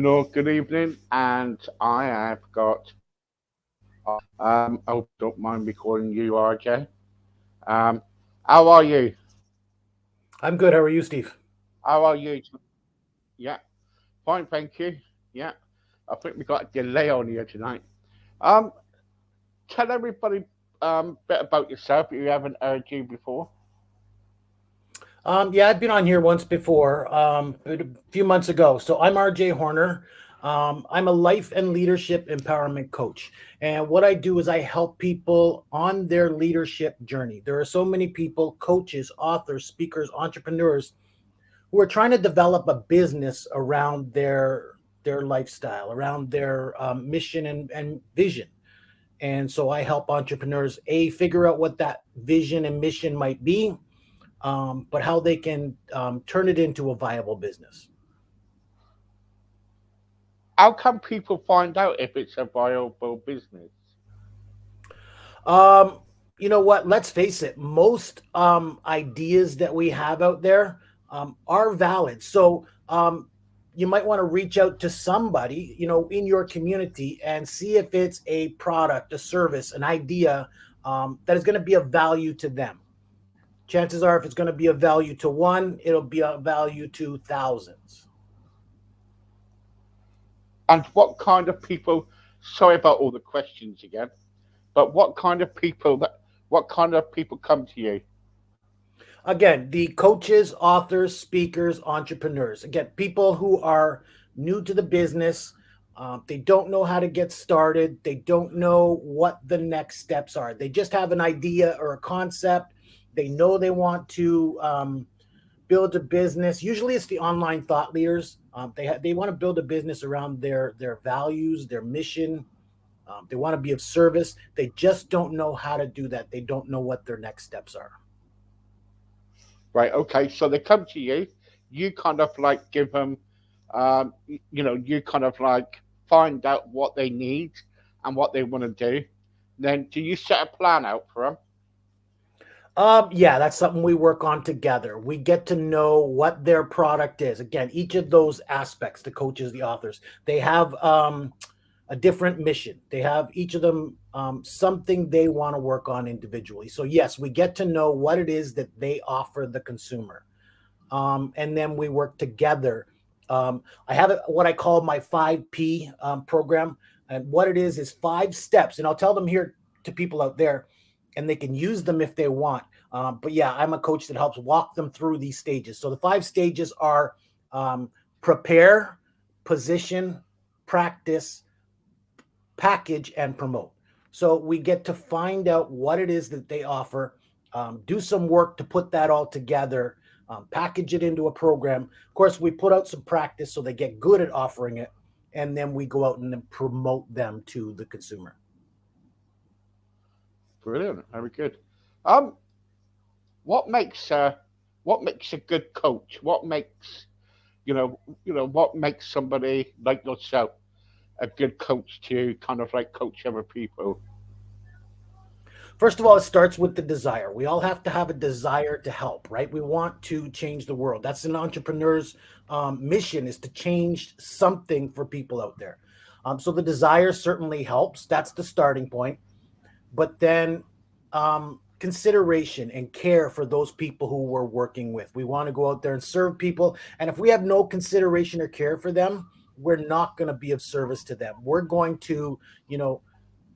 good evening, and I have got. I hope you don't mind me calling you RJ. Um, how are you? I'm good. How are you, Steve? How are you? Yeah, fine, thank you. Yeah, I think we got a delay on here tonight. Um, tell everybody a bit about yourself if you haven't heard you before. Yeah, I've been on here once before, a few months ago. So I'm RJ Horner. I'm a life and leadership empowerment coach. And what I do is I help people on their leadership journey. There are so many people, coaches, authors, speakers, entrepreneurs, who are trying to develop a business around their lifestyle, around their mission and vision. And so I help entrepreneurs figure out what that vision and mission might be, but how they can turn it into a viable business. How can people find out if it's a viable business? Um, you know what? Let's face it. Most ideas that we have out there are valid. So you might want to reach out to somebody, in your community and see if it's a product, a service, an idea that is going to be of value to them. Chances are, if it's going to be of value to one, it'll be of value to thousands. And what kind of people? Sorry about all the questions again, but what kind of people come to you? Again, the coaches, authors, speakers, entrepreneurs. Again, people who are new to the business. They don't know how to get started. They don't know what the next steps are. They just have an idea or a concept. They know they want to build a business. Usually, it's the online thought leaders. They want to build a business around their values, their mission. They want to be of service. They just don't know how to do that. They don't know what their next steps are. Right. Okay. So they come to you. You kind of like give them, you kind of like find out what they need and what they want to do. Then do you set a plan out for them? Yeah, that's something we work on together. We get to know what their product is. Again, each of those aspects, the coaches, the authors, they have a different mission. They have each of them something they want to work on individually. So yes, we get to know what it is that they offer the consumer, and then we work together. I have what I call my 5P program, and what it is five steps, and I'll tell them here to people out there, and they can use them if they want. But yeah, I'm a coach that helps walk them through these stages. So the five stages are um, prepare, position, practice, package, and promote. So we get to find out what it is that they offer, do some work to put that all together, package it into a program. Of course, we put out some practice so they get good at offering it, and then we go out and then promote them to the consumer. Brilliant. Very good. Um, what makes what makes a good coach? What makes somebody like yourself a good coach to kind of like coach other people? First of all, it starts with the desire. We all have to have a desire to help, right? We want to change the world. That's an entrepreneur's mission, is to change something for people out there. So the desire certainly helps. That's the starting point. But then consideration and care for those people who we're working with. We want to go out there and serve people. And if we have no consideration or care for them, we're not going to be of service to them. We're going to, you know,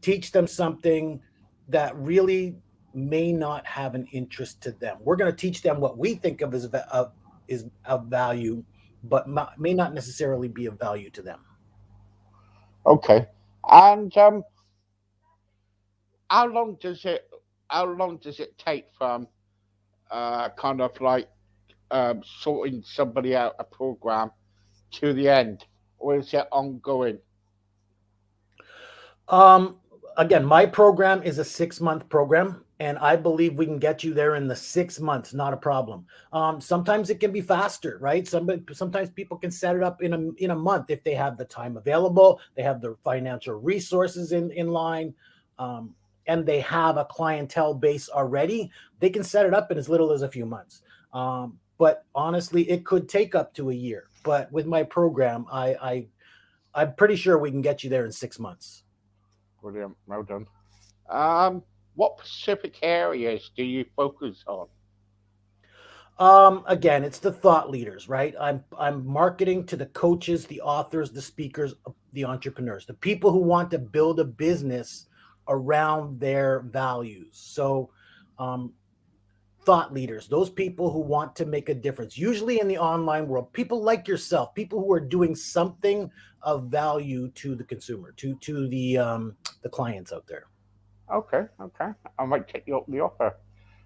teach them something that really may not have an interest to them. We're going to teach them what we think of as is of value, but may not necessarily be of value to them. Okay. And how long does it how long does it take from kind of like sorting somebody out a program to the end, or is it ongoing? Um, Again, my program is a 6 month program, and I believe we can get you there in the 6 months, not a problem. Sometimes it can be faster, right? Sometimes people can set it up in a month if they have the time available, they have the financial resources in line, and they have a clientele base already. They can set it up in as little as a few months. But honestly, it could take up to a year. But with my program, I I'm pretty sure we can get you there in 6 months. Brilliant. Well done. Um, what specific areas do you focus on? Again, it's the thought leaders, right? I'm marketing to the coaches, the authors, the speakers, the entrepreneurs, the people who want to build a business around their values. So, um, thought leaders, those people who want to make a difference, usually in the online world, people like yourself, people who are doing something of value to the consumer, to the clients out there. Okay, okay. I might take you up the offer.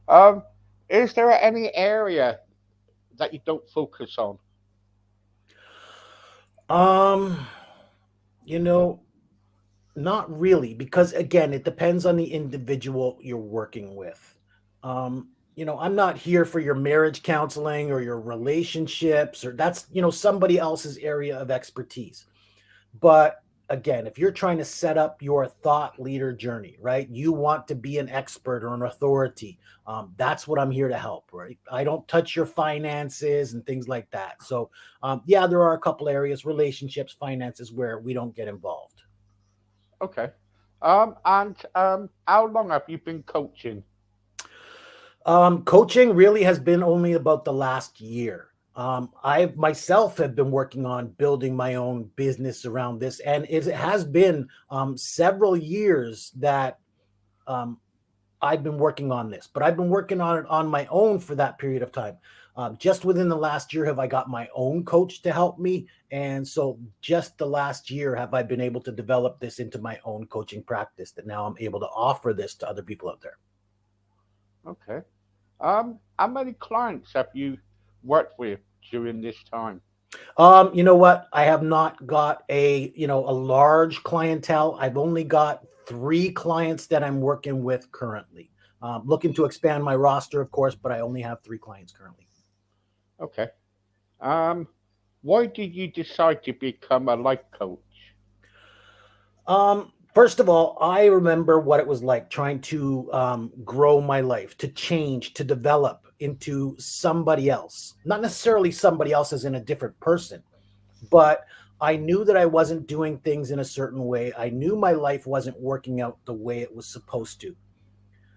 Um, is there any area that you don't focus on? Um, you know, Not really, because again, it depends on the individual you're working with. I'm not here for your marriage counseling or your relationships, or that's, somebody else's area of expertise. But again, if you're trying to set up your thought leader journey, right? You want to be an expert or an authority. That's what I'm here to help, right? I don't touch your finances and things like that. So, yeah, there are a couple areas, relationships, finances, where we don't get involved. Okay. And how long have you been coaching? Coaching really has been only about the last year. I myself have been working on building my own business around this, and it has been several years that um, I've been working on this, but I've been working on it on my own for that period of time. Just within the last year, have I got my own coach to help me? And so, just the last year, have I been able to develop this into my own coaching practice that now I'm able to offer this to other people out there. Okay. How many clients have you worked with during this time? You know what? I have not got a large clientele. I've only got 3 clients that I'm working with currently. Looking to expand my roster, of course, but I only have 3 clients currently. Okay. Um, why did you decide to become a life coach? First of all, I remember what it was like trying to grow my life, to change, to develop into somebody else. Not necessarily somebody else as in a different person, but I knew that I wasn't doing things in a certain way. I knew my life wasn't working out the way it was supposed to.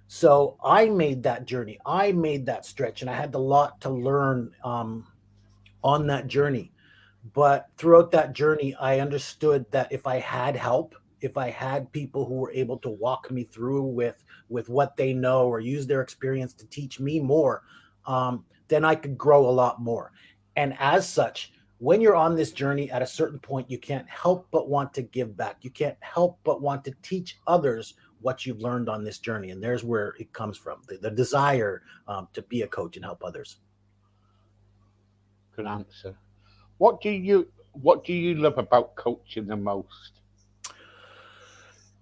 So I made that journey. I made that stretch, and I had a lot to learn on that journey. But throughout that journey, I understood that if I had help, if I had people who were able to walk me through with what they know or use their experience to teach me more, then I could grow a lot more. And as such, when you're on this journey, at a certain point, you can't help but want to give back. You can't help but want to teach others what you've learned on this journey. And there's where it comes from, the desire to be a coach and help others. Good answer. What do you love about coaching the most?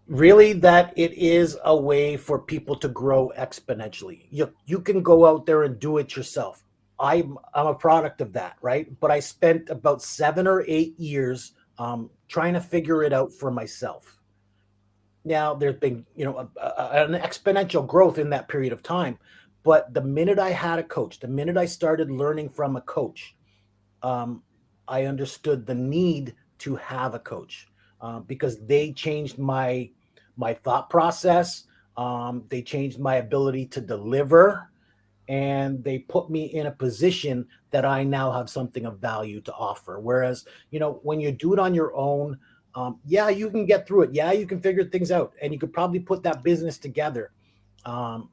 Really, that it is a way for people to grow exponentially. You can go out there and do it yourself. I'm a product of that, right? But I spent about 7 or 8 years trying to figure it out for myself. Now there's been an exponential growth in that period of time, but the minute I had a coach, the minute I started learning from a coach, um, I understood the need to have a coach because they changed my thought process. They changed my ability to deliver, and they put me in a position that I now have something of value to offer. Whereas, when you do it on your own, yeah, you can get through it. Yeah, you can figure things out, and you could probably put that business together. Um,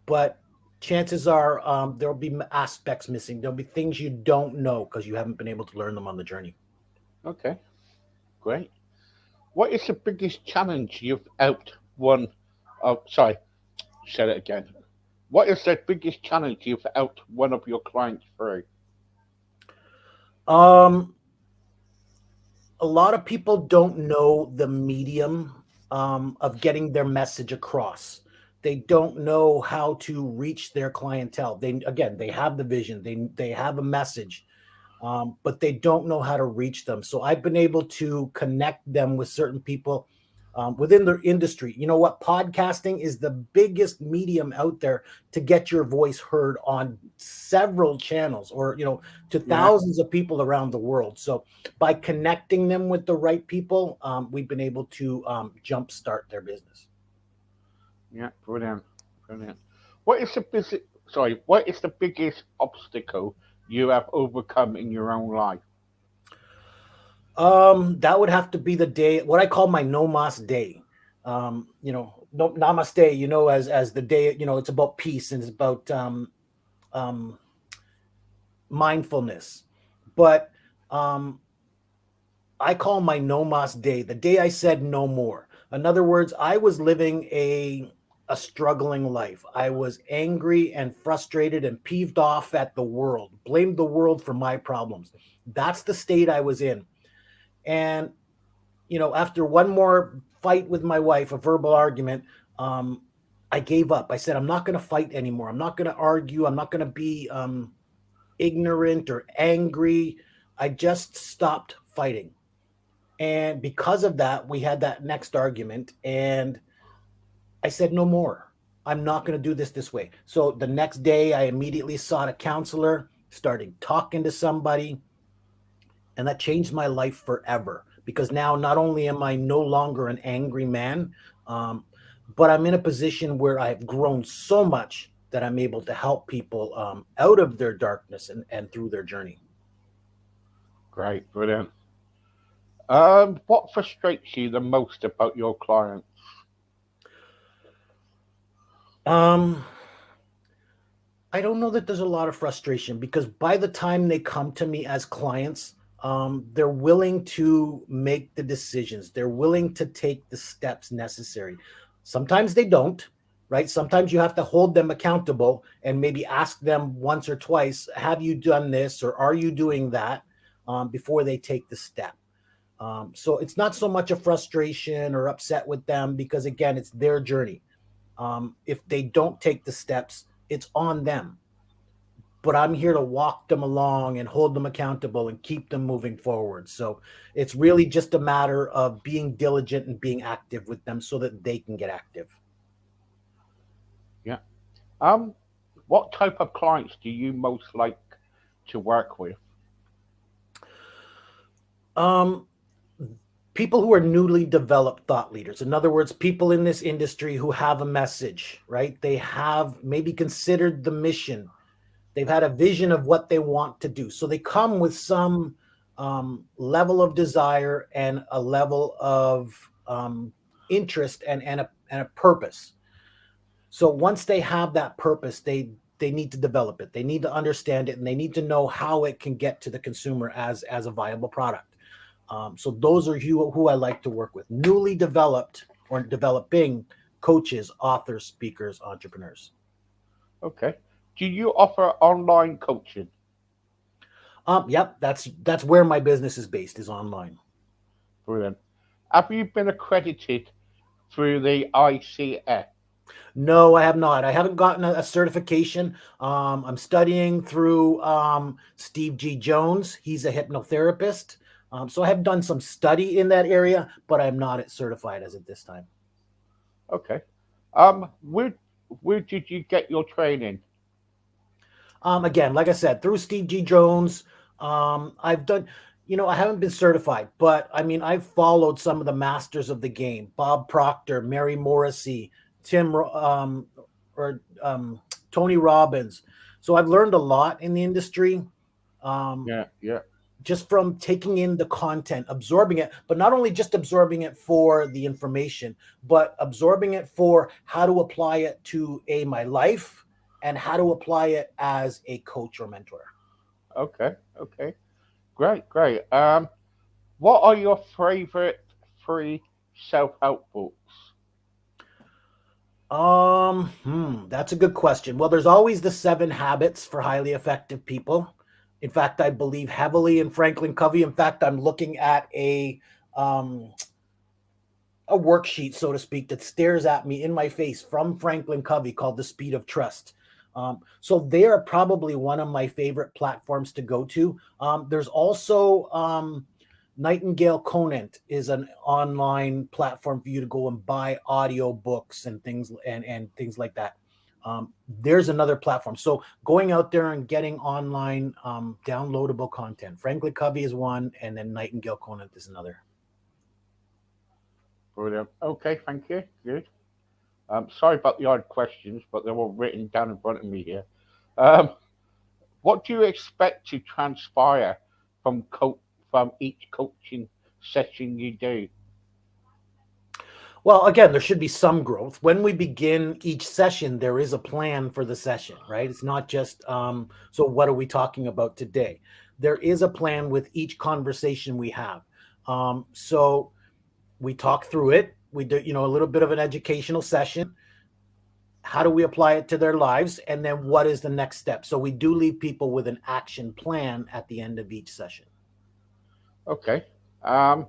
but chances are there'll be aspects missing. There'll be things you don't know because you haven't been able to learn them on the journey. Okay, great. What is the biggest challenge you've out won? Oh, sorry, said it again. What is the biggest challenge you've out one of your clients through? Um, a lot of people don't know the medium of getting their message across. They don't know how to reach their clientele. They have the vision, they have a message, but they don't know how to reach them. So I've been able to connect them with certain people within the industry. You know what? Podcasting is the biggest medium out there to get your voice heard on several channels, or to Yeah, thousands of people around the world. So by connecting them with the right people, we've been able to jumpstart their business. yeah, brilliant, brilliant. What is the busy, sorry, what is the biggest obstacle you have overcome in your own life? That would have to be the day, what I call my no mas day. No, namaste, as the day, it's about peace, and it's about um, mindfulness. But um, I call my no mas day the day I said no more. In other words, I was living a struggling life. I was angry and frustrated and peeved off at the world, blamed the world for my problems. That's the state I was in. And after one more fight with my wife, a verbal argument, um, I gave up. I said, I'm not going to fight anymore. I'm not going to argue. I'm not going to be ignorant or angry. I just stopped fighting. And because of that, we had that next argument. And I said, no more. I'm not going to do this way. So the next day, I immediately sought a counselor, started talking to somebody, and that changed my life forever, because now not only am I no longer an angry man, um, but I'm in a position where I've grown so much that I'm able to help people out of their darkness and through their journey. Great, brilliant. What frustrates you the most about your clients? Um, I don't know that there's a lot of frustration, because by the time they come to me as clients, they're willing to make the decisions. They're willing to take the steps necessary. Sometimes they don't, right? Sometimes you have to hold them accountable and maybe ask them once or twice, have you done this or are you doing that, before they take the step. So it's not so much a frustration or upset with them, because again, it's their journey. If they don't take the steps, it's on them, but I'm here to walk them along and hold them accountable and keep them moving forward. So it's really just a matter of being diligent and being active with them so that they can get active. Yeah. Um, what type of clients do you most like to work with? Um, People who are newly developed thought leaders. In other words, people in this industry who have a message, right? They have maybe considered the mission. They've had a vision of what they want to do. So they come with some level of desire and a level of interest and a purpose. So once they have that purpose, they need to develop it. They need to understand it, and they need to know how it can get to the consumer as a viable product. So those are who I like to work with: newly developed or developing coaches, authors, speakers, entrepreneurs. Okay. Do you offer online coaching? Yep, that's where my business is based, is online. Brilliant. Have you been accredited through the ICF? No, I have not. I haven't gotten a certification. I'm studying through Steve G. Jones. He's a hypnotherapist. So I have done some study in that area, but I'm not certified as of this time. Okay. Where did you get your training? Again, like I said, through Steve G. Jones, I've done, I haven't been certified, but I mean, I've followed some of the masters of the game: Bob Proctor, Mary Morrissey, or Tony Robbins. So I've learned a lot in the industry. Um, Yeah, yeah. just from taking in the content, absorbing it, but not only just absorbing it for the information, but absorbing it for how to apply it to my life, and how to apply it as a coach or mentor. Okay, okay. Great, great. What are your favorite free self-help books? That's a good question. Well, there's always the 7 habits for highly effective people. In fact, I believe heavily in Franklin Covey. In fact, I'm looking at um, a worksheet, so to speak, that stares at me in my face from Franklin Covey, called The Speed of Trust. So they are probably one of my favorite platforms to go to. There's also Nightingale Conant is an online platform for you to go and buy audio books and things like that. There's another platform. So going out there and getting online downloadable content. Frankly Covey is one, and then Nightingale Conant is another. Brilliant. Okay, thank you. Good. Sorry about the odd questions, but they're all written down in front of me here. Um, what do you expect to transpire from from each coaching session you do? Well, again, there should be some growth. When we begin each session, there is a plan for the session, right? It's not just, so what are we talking about today? There is a plan with each conversation we have. So we talk through it. We do, a little bit of an educational session. How do we apply it to their lives? And then what is the next step? So we do leave people with an action plan at the end of each session. Okay. Um,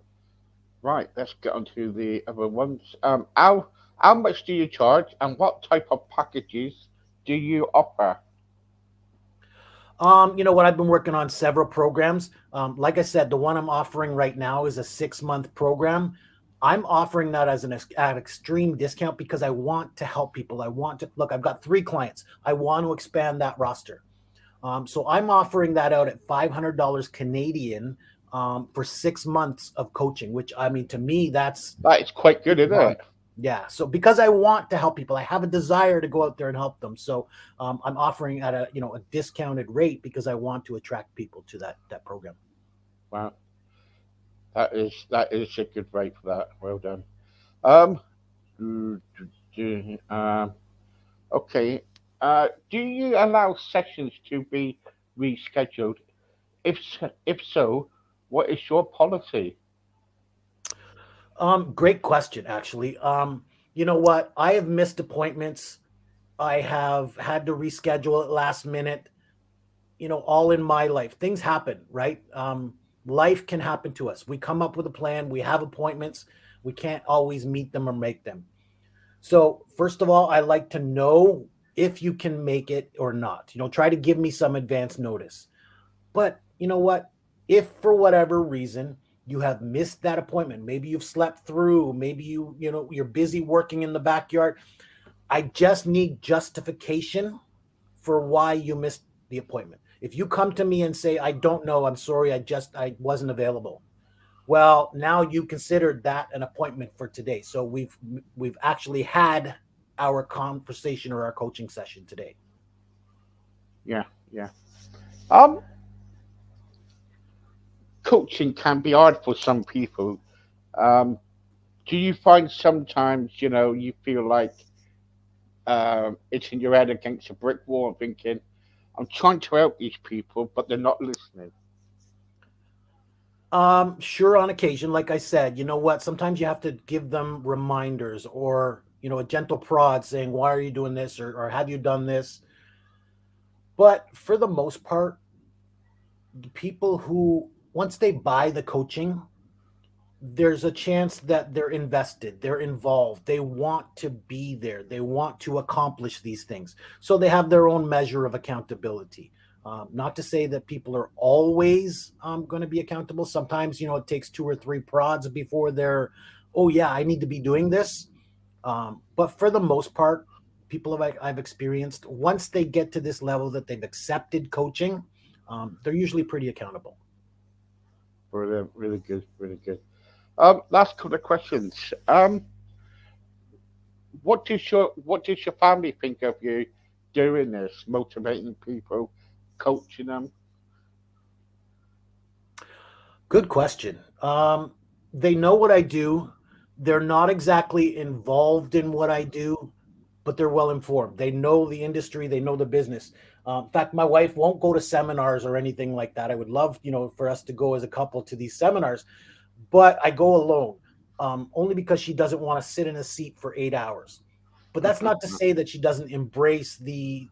right. Let's get on to the other ones. How much do you charge, and what type of packages do you offer? You know what? I've been working on several programs. Like I said, the one I'm offering right now is a 6-month program. I'm offering that as an extreme discount because I want to help people. I want to look. I've got 3 clients. I want to expand that roster. So I'm offering that out at $500 Canadian for 6 months of coaching. Which I mean, to me, that's That is quite good, isn't money. it? Yeah. So because I want to help people, I have a desire to go out there and help them. So I'm offering at a discounted rate because I want to attract people to that program. Wow, that is a good rate for that. Well done. Um, um, okay. Do you allow sessions to be rescheduled? If so, what is your policy? Great question, actually. You know what? I have missed appointments. I have had to reschedule it last minute. All in my life, things happen, right? Life can happen to us. We come up with a plan. We have appointments. We can't always meet them or make them. So, first of all, I like to know if you can make it or not. Try to give me some advance notice. But you know what? If for whatever reason you have missed that appointment, maybe you've slept through, maybe you're busy working in the backyard, I just need justification for why you missed the appointment. If you come to me and say, I don't know, I'm sorry, I wasn't available. Well, now you considered that an appointment for today. So we've actually had our conversation or our coaching session today. Yeah, yeah. Um, Coaching can be hard for some people. Um, do you find sometimes you feel like it's in your head against a brick wall and thinking, I'm trying to help these people, but they're not listening? Sure, on occasion, like I said, you know what? Sometimes you have to give them reminders or, a gentle prod saying, why are you doing this? Or have you done this? But for the most part, the people who, once they buy the coaching, there's a chance that they're invested, they're involved, they want to be there, they want to accomplish these things. So they have their own measure of accountability. Not to say that people are always going to be accountable. Sometimes, it takes 2 or 3 prods before they're, oh, yeah, I need to be doing this. But for the most part, people I've experienced, once they get to this level that they've accepted coaching, they're usually pretty accountable. Brilliant, really good, really good. Last couple of questions. What does your family think of you doing this, motivating people, coaching them? Good question. They know what I do. They're not exactly involved in what I do, but they're well informed. They know the industry. They know the business. In fact, my wife won't go to seminars or anything like that. I would love, for us to go as a couple to these seminars, but I go alone, only because she doesn't want to sit in a seat for 8 hours. But that's not to say that she doesn't embrace the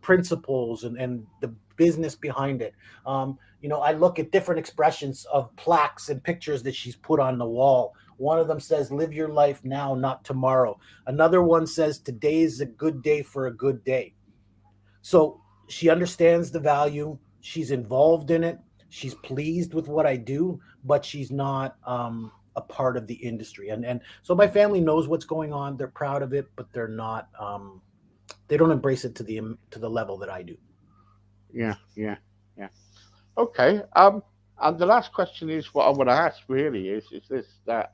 principles and the business behind it. I look at different expressions of plaques and pictures that she's put on the wall. One of them says, "Live your life now, not tomorrow." Another one says, "Today is a good day for a good day." So she understands the value. She's involved in it. she's pleased with what I do, but she's not a part of the industry. And so my family knows what's going on. They're proud of it, but they're not. They don't embrace it to the level that I do. Yeah, yeah, yeah. Okay. And the last question is what I want to ask really is this that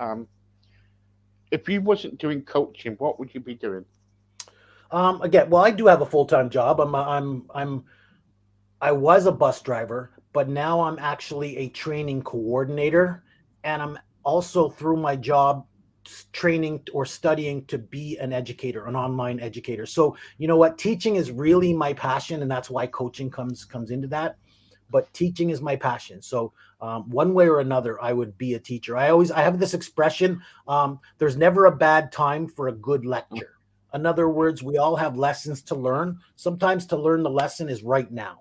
if you wasn't doing coaching, what would you be doing? Again, well, I do have a full time job. I was a bus driver, but now I'm actually a training coordinator, and I'm also through my job training or studying to be an educator, an online educator. So you know what, teaching is really my passion, and that's why coaching comes into that. But teaching is my passion. So one way or another, I would be a teacher. I have this expression: there's never a bad time for a good lecture. In other Yeah, words, we all have lessons to learn. Sometimes to learn the lesson is right now.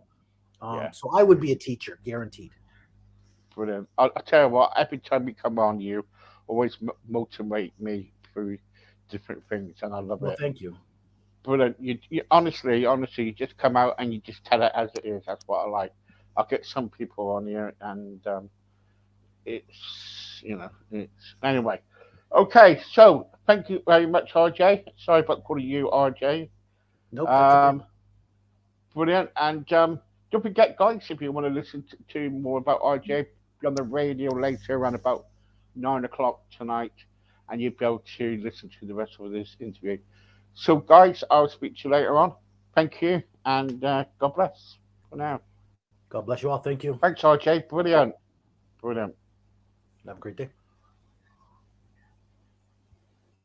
yeah, So I would be a teacher, guaranteed. brilliant. I tell you what, every time you come on, you always motivate me through different things, and I love Well, it. thank you. Brilliant. You honestly, you just come out and you just tell it as it is. That's what I like. I get some people on here, and it's it's anyway. Okay, so thank you very much, RJ. Sorry about calling you RJ. Nope, that's okay. Um, Brilliant. And don't forget, guys, if you want to listen to more about RJ, be on the radio later around about 9 o'clock tonight, and you'll be able to listen to the rest of this interview. So, guys, I'll speak to you later on. Thank you, and God bless for now. God bless you all. Thank you. Thanks, RJ. Brilliant. Brilliant. Have a great day.